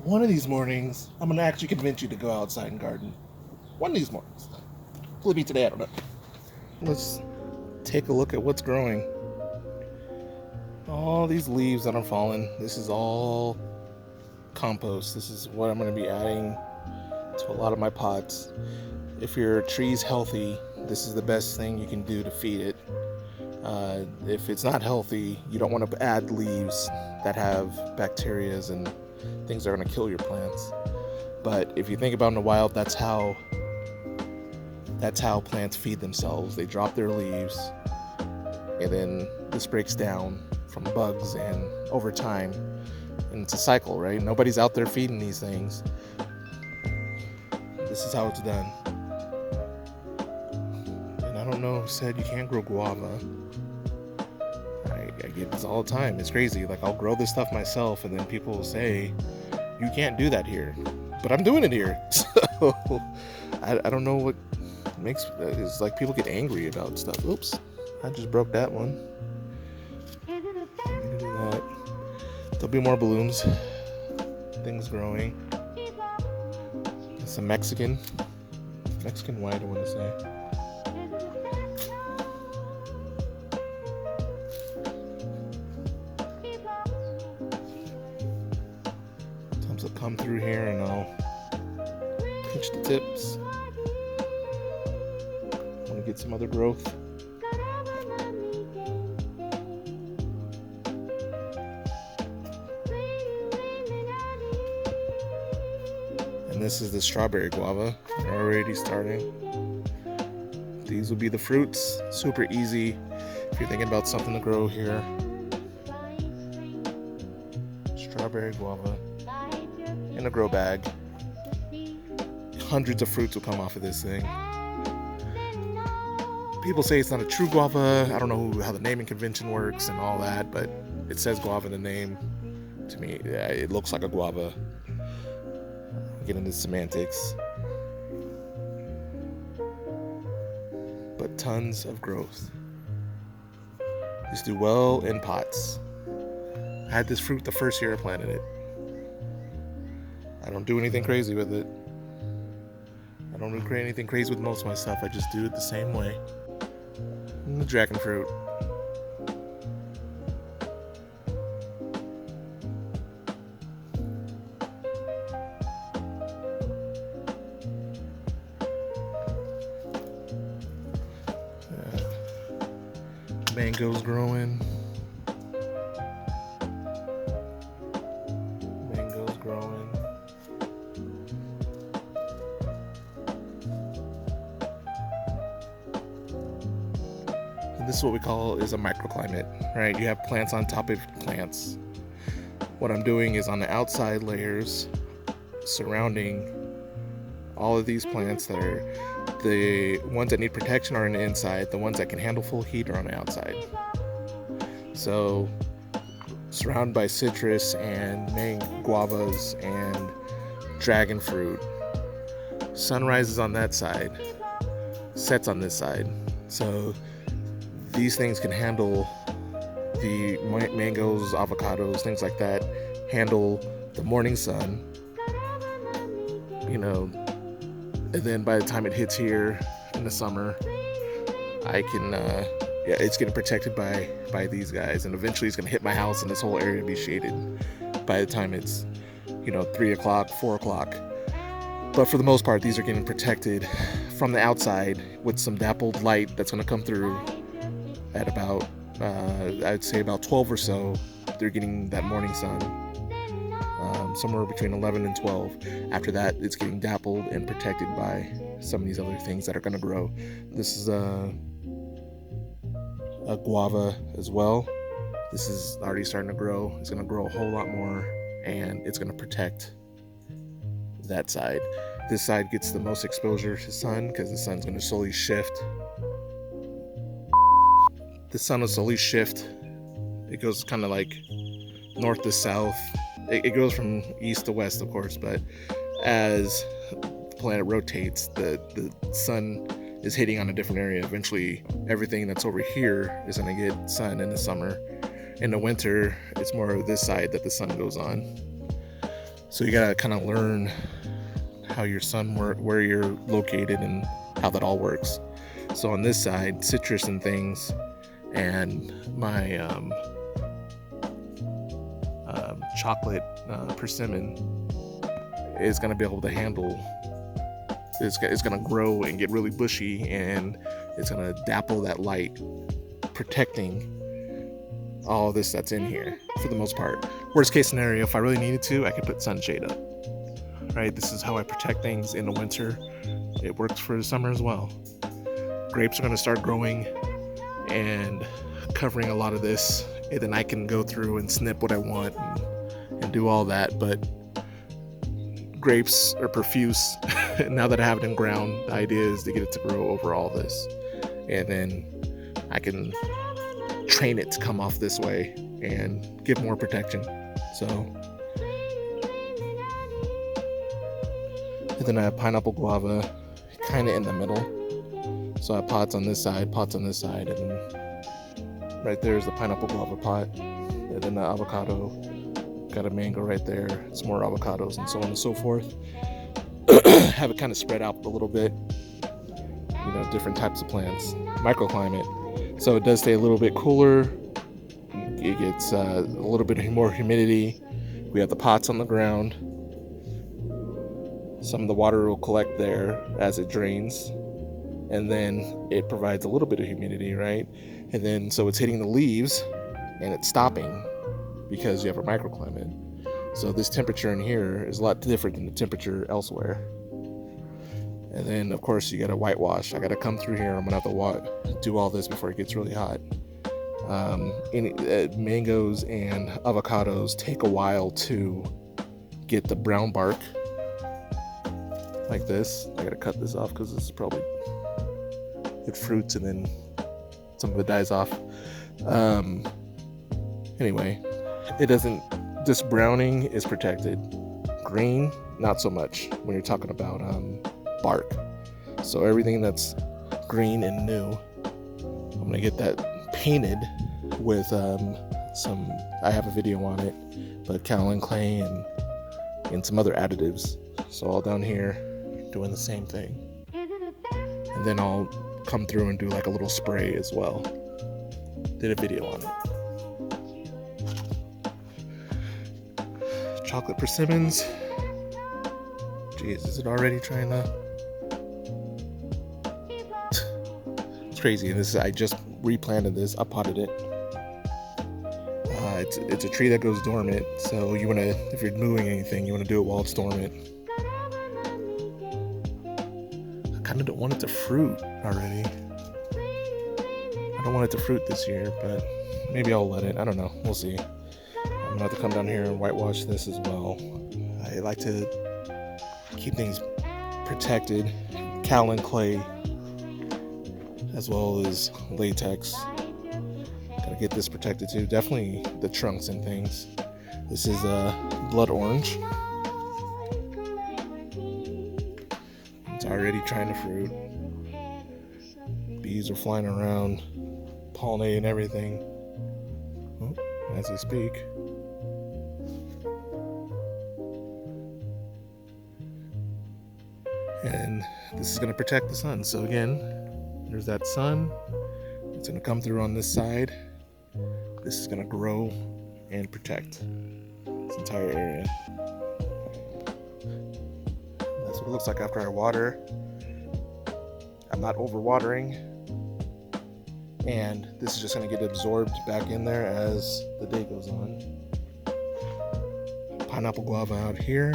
One of these mornings, I'm gonna actually convince you to go outside and garden. One of these mornings. Will it be today? I don't know. Let's take a look at what's growing. All these leaves that are falling. This is all compost. This is what I'm gonna be adding to a lot of my pots. If your tree's healthy, this is the best thing you can do to feed it. If it's not healthy, you don't want to add leaves that have bacterias and things that are going to kill your plants. But if you think about in the wild, that's how plants feed themselves. They drop their leaves, and then this breaks down from bugs, and over time, and it's a cycle, right? Nobody's out there feeding these things. This is how it's done. And I don't know who said you can't grow guava. I get this all the time. It's crazy. Like, I'll grow this stuff myself, and then people will say, you can't do that here. But I'm doing it here. So, I don't know what makes it's like people get angry about stuff. Oops, I just broke that one. Do that. There'll be more balloons. Things growing. Some Mexican white, I want to say. Sometimes I'll come through here and I'll pinch the tips. Want to get some other growth. And this is the strawberry guava. They're already starting. These will be the fruits. Super easy if you're thinking about something to grow here. Strawberry guava in a grow bag. Hundreds of fruits will come off of this thing. People say it's not a true guava. I don't know how the naming convention works and all that, but it says guava in the name. To me, yeah, it looks like a guava. Get into semantics. But tons of growth. These do well in pots. I had this fruit the first year I planted it. I don't do anything crazy with it. I don't do anything crazy with most of my stuff. I just do it the same way. And the dragon fruit. Mangoes growing. Mangoes growing. And this is what we call is a microclimate, right? You have plants on top of plants. What I'm doing is on the outside layers surrounding all of these plants that are the ones that need protection are on the inside. The ones that can handle full heat are on the outside. So surrounded by citrus and guavas and dragon fruit. Sun rises on that side, sets on this side. So these things can handle the mangoes, avocados, things like that, handle the morning sun, and then by the time it hits here in the summer, I can, it's getting protected by these guys, and eventually it's gonna hit my house and this whole area will be shaded by the time it's, 3 o'clock, 4 o'clock. But for the most part, these are getting protected from the outside with some dappled light that's gonna come through at about, I'd say about 12 or so. They're getting that morning sun. Somewhere between 11 and 12. After that, it's getting dappled and protected by some of these other things that are going to grow. This is a guava as well. This is already starting to grow. It's going to grow a whole lot more, and it's going to protect that side. This side gets the most exposure to sun because the sun's going to slowly shift. The sun will slowly shift. It goes kind of like north to south. It goes from east to west, of course, but as the planet rotates, the sun is hitting on a different area. Eventually, everything that's over here is going to get sun in the summer. In the winter, it's more of this side that the sun goes on. So you gotta kind of learn how your sun where you're located and how that all works. So on this side, citrus and things, and my chocolate persimmon is going to be able to handle. It's going to grow and get really bushy, and it's going to dapple that light, protecting all this that's in here for the most part. Worst case scenario, if I really needed to, I could put sunshade up. Right, this is how I protect things in the winter. It works for the summer as well. Grapes are going to start growing and covering a lot of this, and then I can go through and snip what I want and do all that. But grapes are profuse. Now that I have it in ground, the idea is to get it to grow over all this, and then I can train it to come off this way and give more protection. So, and then I have pineapple guava kind of in the middle. So I have pots on this side, and then right there is the pineapple guava pot, and then the avocado, got a mango right there, some more avocados, and so on and so forth. Have it kind of spread out a little bit, different types of plants. Microclimate, so it does stay a little bit cooler. It gets a little bit more humidity. We have the pots on the ground. Some of the water will collect there as it drains, and then it provides a little bit of humidity, right? And then so it's hitting the leaves and it's stopping because you have a microclimate. So this temperature in here is a lot different than the temperature elsewhere. And then of course you got to whitewash. I got to come through here. I'm gonna have to do all this before it gets really hot. Mangoes and avocados take a while to get the brown bark like this. I gotta cut this off because this is probably, it fruits and then some of it dies off. Anyway, it doesn't, this browning is protected. Green, not so much when you're talking about bark. So everything that's green and new, I'm gonna get that painted with some, I have a video on it, but kaolin clay and some other additives. So all down here doing the same thing, and then I'll come through and do like a little spray as well. Did a video on it. Chocolate persimmons. Jeez, is it already trying to? It's crazy. I just replanted this. I potted it. It's a tree that goes dormant. So you wanna, if you're moving anything, you wanna do it while it's dormant. I kind of don't want it to fruit already. I don't want it to fruit this year, but maybe I'll let it. I don't know. We'll see. I'm gonna have to come down here and whitewash this as well. I like to keep things protected. Kaolin clay as well as latex. Gotta get this protected too. Definitely the trunks and things. This is blood orange. It's already trying to fruit. Bees are flying around, pollinating everything as we speak. And this is going to protect the sun. So again, there's that sun. It's going to come through on this side. This is going to grow and protect this entire area. That's what it looks like after I water. I'm not overwatering, and this is just going to get absorbed back in there as the day goes on. Pineapple guava out here.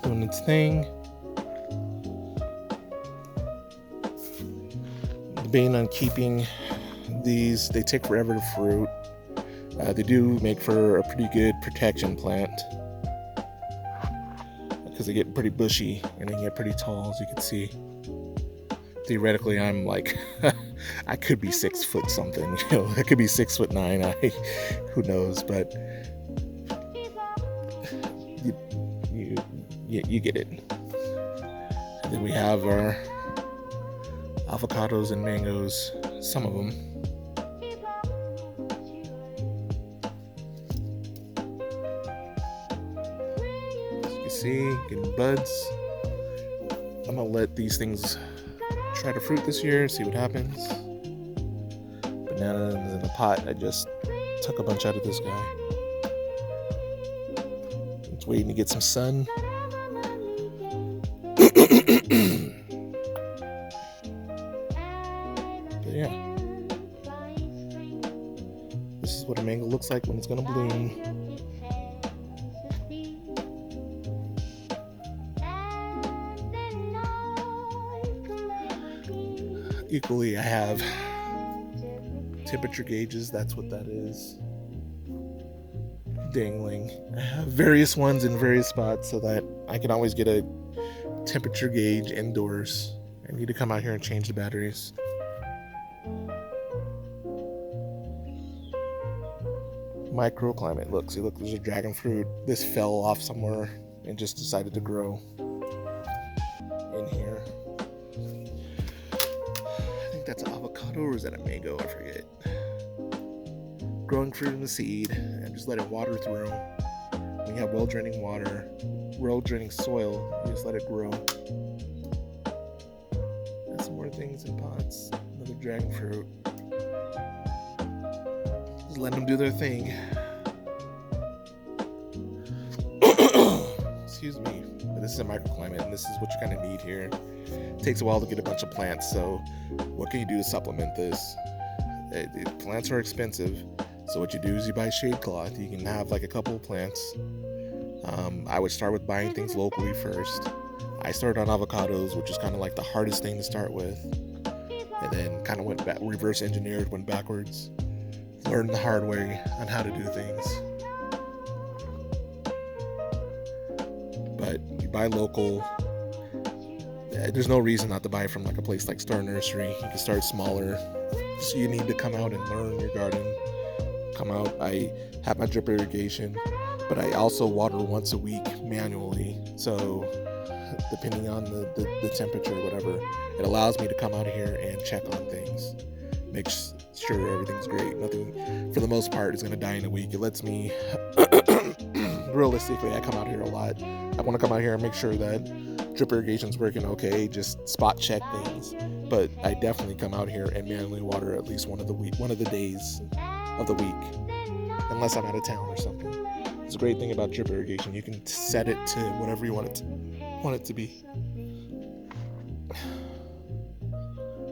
Doing its thing. Debating on keeping these. They take forever to fruit. They do make for a pretty good protection plant because they get pretty bushy and they get pretty tall, as you can see. Theoretically, I'm like, I could be 6 foot something. I could be 6'9". Who knows? But you get it. And then we have our avocados and mangoes, some of them. see, getting buds. I'm gonna let these things try to fruit this year, see what happens. Bananas in a pot. I just took a bunch out of this guy. It's waiting to get some sun. But yeah, this is what a mango looks like when it's gonna bloom. Equally, I have temperature gauges. That's what that is. Dangling. I have various ones in various spots so that I can always get a temperature gauge indoors. I need to come out here and change the batteries. Microclimate. Look, there's a dragon fruit. This fell off somewhere and just decided to grow in here. I think that's an avocado, or is that a mango? I forget. Growing fruit in the seed and just let it water through. When you have well draining water, well draining soil, you just let it grow. And some more things in pots. Another dragon fruit. Just let them do their thing. Excuse me. But this is a microclimate, and this is what you kind of need here. It takes a while to get a bunch of plants, so what can you do to supplement this? Plants are expensive, so what you do is you buy shade cloth. You can have like a couple of plants. I would start with buying things locally first. I started on avocados, which is kind of like the hardest thing to start with, and then kind of went back, reverse engineered, went backwards, learned the hard way on how to do things. But you buy local. There's no reason not to buy from like a place like Star Nursery. You can start smaller. So you need to come out and learn your garden. Come out. I have my drip irrigation, but I also water once a week manually. So depending on the temperature or whatever, it allows me to come out here and check on things. Make sure everything's great. Nothing, for the most part, is going to die in a week. It lets me, realistically, I come out here a lot. I want to come out here and make sure that drip irrigation's working okay, just spot check things. But I definitely come out here and manually water at least one of the days of the week, unless I'm out of town or something. It's a great thing about drip irrigation. You can set it to whatever you want it to be.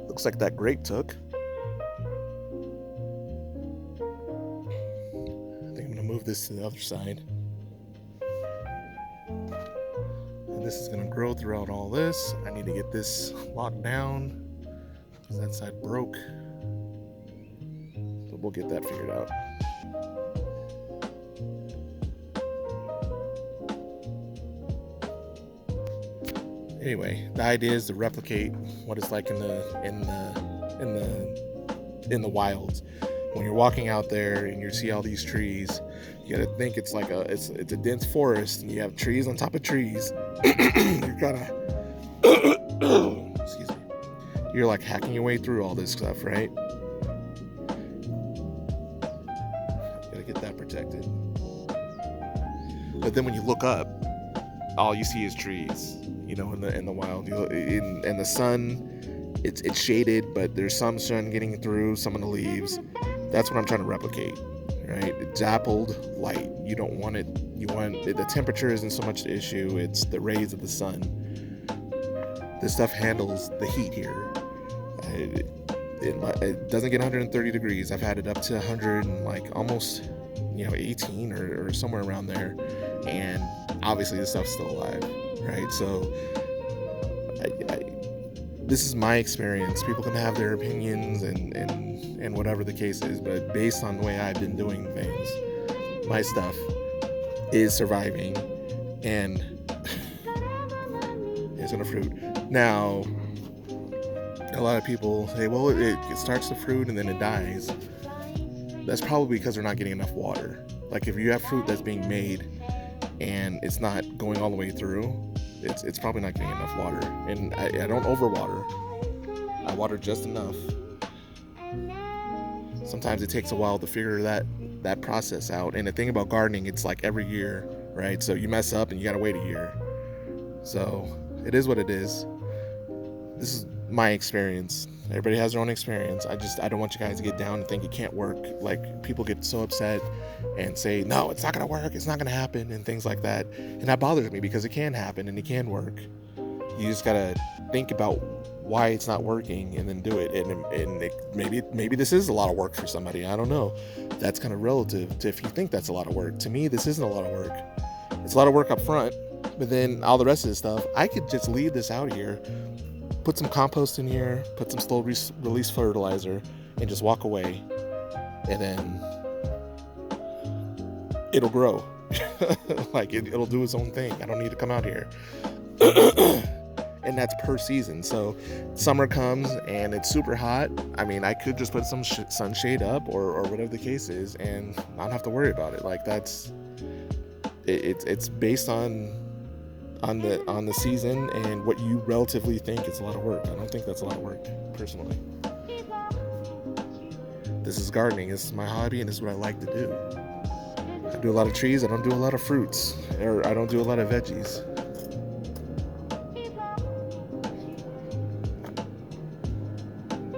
Looks like that grape took. I think I'm gonna move this to the other side. And this is gonna grow throughout all this. I need to get this locked down because that side broke. But we'll get that figured out. Anyway, the idea is to replicate what it's like in the wilds. When you're walking out there and you see all these trees, you gotta think it's like it's a dense forest, and you have trees on top of trees. You're kind of excuse me. You're like hacking your way through all this stuff, right? Gotta get that protected. But then when you look up, all you see is trees. You know, in the wild, in the sun, it's shaded, but there's some sun getting through some of the leaves. That's what I'm trying to replicate, right? Dappled light. You don't want it. You want the temperature isn't so much the issue. It's the rays of the sun. This stuff handles the heat here. It doesn't get 130 degrees. I've had it up to 100 and like almost, 18 or somewhere around there, and obviously this stuff's still alive. Right, so this is my experience. People can have their opinions and whatever the case is, but based on the way I've been doing things, my stuff is surviving and it's gonna fruit. Now, a lot of people say, well, it starts to fruit and then it dies. That's probably because they're not getting enough water. Like if you have fruit that's being made and it's not going all the way through, it's probably not getting enough water. And I don't overwater. I water just enough. Sometimes it takes a while to figure that process out. And the thing about gardening, it's like every year right? So you mess up and you gotta wait a year. So it is what it is. This is my experience. Everybody has their own experience. I don't want you guys to get down and think it can't work. Like, people get so upset and say, no, it's not gonna work, it's not gonna happen, and things like that. And that bothers me, because it can happen and it can work. You just gotta think about why it's not working and then do it. And maybe this is a lot of work for somebody. I don't know. That's kind of relative to if you think that's a lot of work. To me, this isn't a lot of work. It's a lot of work up front, but then all the rest of the stuff, I could just leave this out here, put some compost in here, put some slow release fertilizer, and just walk away, and then it'll grow. Like, it'll do its own thing. I don't need to come out here. And that's per season. So summer comes and it's super hot. I mean, I could just put some sunshade up or whatever the case is and not have to worry about it. Like, it's based on the season and what you relatively think is a lot of work. I don't think that's a lot of work, personally. This is gardening. This is my hobby, and this is what I like to do. I do a lot of trees. I don't do a lot of fruits, or I don't do a lot of veggies.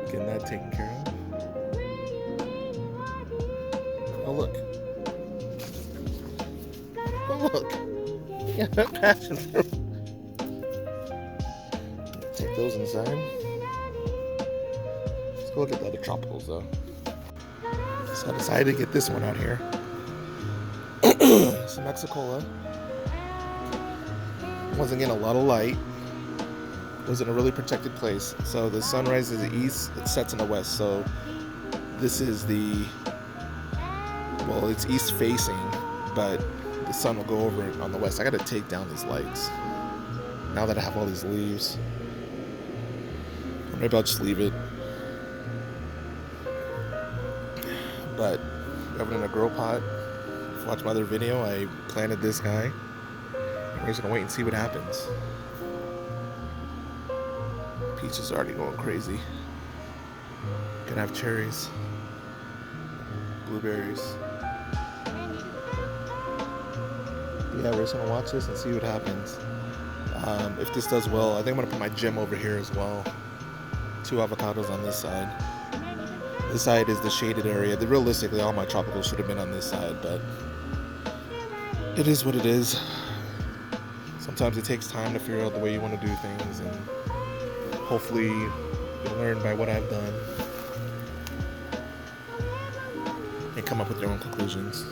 Getting that taken care of. Oh, look. Oh, look. Yeah, passion fruit. Take those inside. Let's go look at the other tropicals, though. So I decided to get this one out here. Some Mexicola. Wasn't getting a lot of light. It was in a really protected place. So the sun rises in the east, it sets in the west. So this is it's east facing, but the sun will go over it on the west. I gotta take down these lights now that I have all these leaves. Or maybe I'll just leave it. But I have it in a grow pot. If you watch my other video, I planted this guy. And we're just gonna wait and see what happens. Peaches are already going crazy. Gonna have cherries, blueberries. Yeah, we're just gonna watch this and see what happens. If this does well, I think I'm gonna put my gem over here as well. 2 avocados on this side. This side is the shaded area. Realistically, all my tropicals should have been on this side, but it is what it is. Sometimes it takes time to figure out the way you want to do things, and hopefully you'll learn by what I've done and come up with your own conclusions.